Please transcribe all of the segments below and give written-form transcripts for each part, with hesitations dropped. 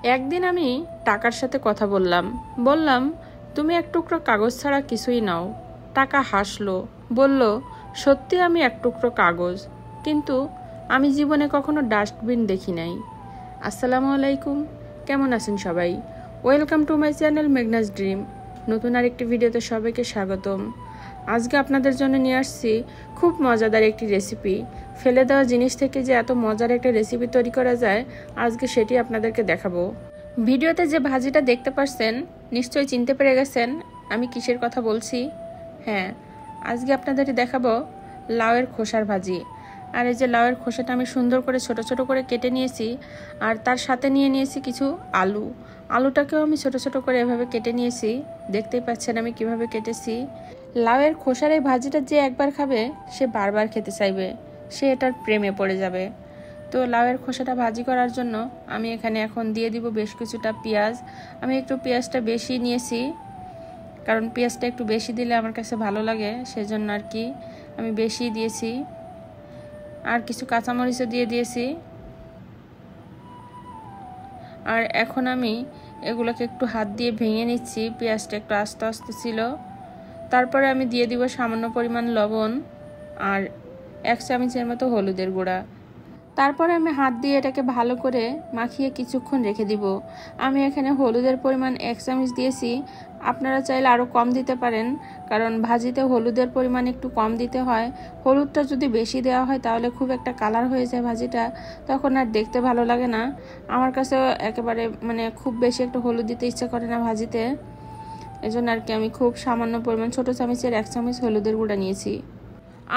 একদিন আমি টাকার সাথে কথা বললাম তুমি এক টুকরো কাগজ ছাড়া কিছুই নাও। টাকা হাসলো, বলল সত্যি আমি এক টুকরো কাগজ, কিন্তু আমি জীবনে কখনো ডাস্টবিন দেখি নাই। আসসালামু আলাইকুম, কেমন আছেন সবাই? Welcome to my channel Meghna's dream. নতুন আরেকটি ভিডিওতে সবাইকে স্বাগতম। আজকে আপনাদের জন্য নিয়ে আসছি খুব মজাদার একটি রেসিপি। ফেলে দেওয়া জিনিস থেকে যে এত মজার একটা রেসিপি তৈরি করা যায়, আজকে সেটি আপনাদেরকে দেখাবো। ভিডিওতে যে ভাজিটা দেখতে পাচ্ছেন নিশ্চয়ই চিনতে পেরে গেছেন আমি কিসের কথা বলছি। হ্যাঁ, আজকে আপনাদের দেখাবো লাউয়ের খোসার ভাজি। আর এই যে লাউয়ের খোসাটা আমি সুন্দর করে ছোট ছোট করে কেটে নিয়েছি, আর তার সাথে নিয়ে নিয়েছি কিছু আলুটাকেও আমি ছোট ছোট করে এভাবে কেটে নিয়েছি। দেখতেই পাচ্ছেন আমি কিভাবে কেটেছি। লাউয়ের খোসার এই ভাজিটা যে একবার খাবে সে বারবার খেতে চাইবে, সে এটার প্রেমে পড়ে যাবে। তো লাউয়ের খোসাটা ভাজি করার জন্য আমি এখানে এখন দিয়ে দিব বেশ কিছুটা পেঁয়াজ। আমি একটু পেঁয়াজটা বেশি নিয়েছি, কারণ পেঁয়াজটা একটু বেশি দিলে আমার কাছে ভালো লাগে, সেজন্য আর কি আমি বেশি দিয়েছি। আর কিছু কাঁচামরিচও দিয়ে দিয়েছি। আর এখন আমি এগুলোকে একটু হাত দিয়ে ভেঙে নিচ্ছি, পেঁয়াজটা একটু আস্তে আস্তে ছিল। তারপরে আমি দিয়ে দিব সামান্য পরিমাণ লবণ আর 1 চামচের মতো হলুদের গুঁড়া। তারপরে আমি হাত দিয়ে এটাকে ভালো করে মাখিয়ে কিছুক্ষণ রেখে দিব। আমি এখানে হলুদের পরিমাণ 1 চামচ দিয়েছি, আপনারা চাইলে আরও কম দিতে পারেন, কারণ ভাজিতে হলুদের পরিমাণ একটু কম দিতে হয়। হলুদটা যদি বেশি দেওয়া হয় তাহলে খুব একটা কালার হয়ে যায় ভাজিটা, তখন আর দেখতে ভালো লাগে না। আমার কাছেও একেবারে খুব বেশি একটা হলুদ দিতে ইচ্ছা করে না ভাজিতে, এজন্য আর কি আমি খুব সামান্য পরিমাণ ছোট চামচের 1 চামচ হলুদের গুঁড়া নিয়েছি।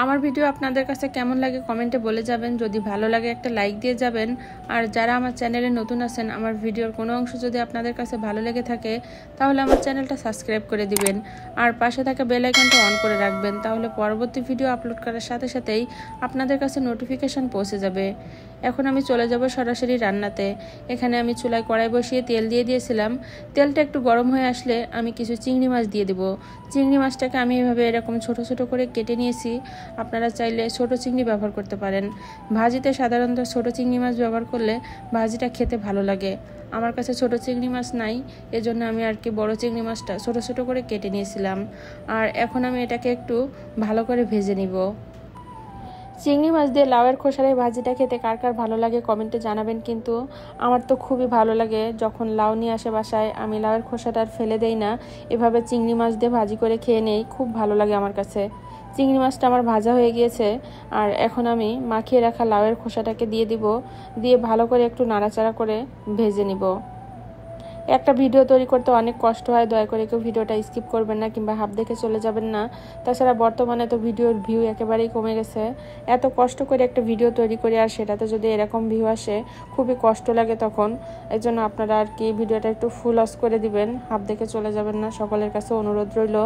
আমার ভিডিও আপনাদের কাছে কেমন লাগে কমেন্টে বলে যাবেন। যদি ভালো লাগে একটা লাইক দিয়ে যাবেন। আর যারা আমার চ্যানেলে নতুন আছেন, আমার ভিডিওর কোনো অংশ যদি আপনাদের কাছে ভালো লেগে থাকে তাহলে আমার চ্যানেলটা সাবস্ক্রাইব করে দিবেন, আর পাশে থাকা বেল আইকনটা অন করে রাখবেন, তাহলে পরবর্তী ভিডিও আপলোড করার সাথে সাথেই আপনাদের কাছে নোটিফিকেশন পৌঁছে যাবে। এখন আমি চলে যাব সরাসরি রান্নাতে। এখানে আমি চুলায় কড়াই বসিয়ে তেল দিয়ে দিয়েছিলাম। তেলটা একটু গরম হয়ে আসলে আমি কিছু চিংড়ি মাছ দিয়ে দেব। চিংড়ি মাছটাকে আমি এভাবে এরকম ছোট ছোট করে কেটে নিয়েছি। আপনারা চাইলে ছোট চিংড়ি ব্যবহার করতে পারেন। ভাজিতে সাধারণত ছোট চিংড়ি মাছ ব্যবহার করলে ভাজিটা খেতে ভালো লাগে। আমার কাছে ছোট চিংড়ি মাছ নাই, এজন্য আমি আর কি বড় চিংড়ি মাছটা ছোট ছোট করে কেটে নিয়েছিলাম। আর এখন আমি এটাকে একটু ভালো করে ভেজে নিব। চিংড়ি মাছ দিয়ে লাউয়ের খোসার এই ভাজিটা খেতে কার কার ভালো লাগে কমেন্টে জানাবেন। কিন্তু আমার তো খুবই ভালো লাগে, যখন লাউ নিয়ে আসে বাসায় আমি লাউয়ের খোসাটা আর ফেলে দেই না, এভাবে চিংড়ি মাছ দিয়ে ভাজি করে খেয়ে নেই, খুব ভালো লাগে আমার কাছে। চিংড়ি মাছটা আমার ভাজা হয়ে গিয়েছে, আর এখন আমি মাখিয়ে রাখা লাউয়ের খোসাটাকে দিয়ে দিব, দিয়ে ভালো করে একটু নাড়াচাড়া করে ভেজে নিব। একটা ভিডিও তৈরি করতে অনেক কষ্ট হয়, দয়া করে কেউ ভিডিওটা স্কিপ করবেন না কিংবা হাফ দেখে চলে যাবেন না। তাছাড়া বর্তমানে তো ভিডিওর ভিউ একেবারেই কমে গেছে। এত কষ্ট করে একটা ভিডিও তৈরি করি আর সেটাতে যদি এরকম ভিউ আসে খুবই কষ্ট লাগে তখন। এই জন্য আপনারা আর কি ভিডিওটা একটু ফুল ওয়াচ করে দিবেন, হাফ দেখে চলে যাবেন না, সকলের কাছে অনুরোধ রইল।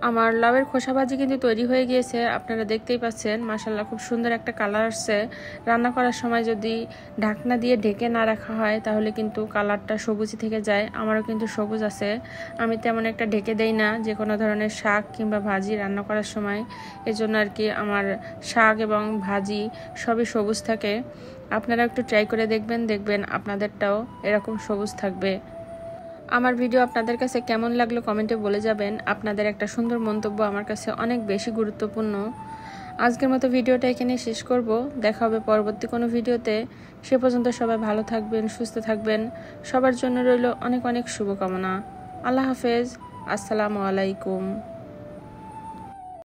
আমার লাউয়ের খোসা ভাজি কিন্তু তৈরি হয়ে গিয়েছে, আপনারা দেখতেই পাচ্ছেন। মাশাআল্লাহ খুব সুন্দর একটা কালার আসছে। রান্না করার সময় যদি ঢাকনা দিয়ে ঢেকে না রাখা হয় তাহলে কিন্তু কালারটা সবুজই থেকে যায়। আমারও কিন্তু সবুজ আছে, আমি তেমন একটা ঢেকে দেই না যে কোনো ধরনের শাক কিংবা ভাজি রান্না করার সময়। এজন্য আর কি আমার শাক এবং ভাজি সবই সবুজ থাকে। আপনারা একটু ট্রাই করে দেখবেন আপনাদেরটাও এরকম সবুজ থাকবে। আমার ভিডিও আপনাদের কাছে কেমন লাগলো কমেন্টে বলে যাবেন। আপনাদের একটা সুন্দর মন্তব্য আমার কাছে অনেক বেশি গুরুত্বপূর্ণ। আজকের মতো ভিডিওটা এখানে শেষ করব। দেখা হবে পরবর্তী কোনো ভিডিওতে। সে পর্যন্ত সবাই ভালো থাকবেন, সুস্থ থাকবেন। সবার জন্য রইল অনেক অনেক শুভকামনা। আল্লাহ হাফেজ। আসসালামু আলাইকুম।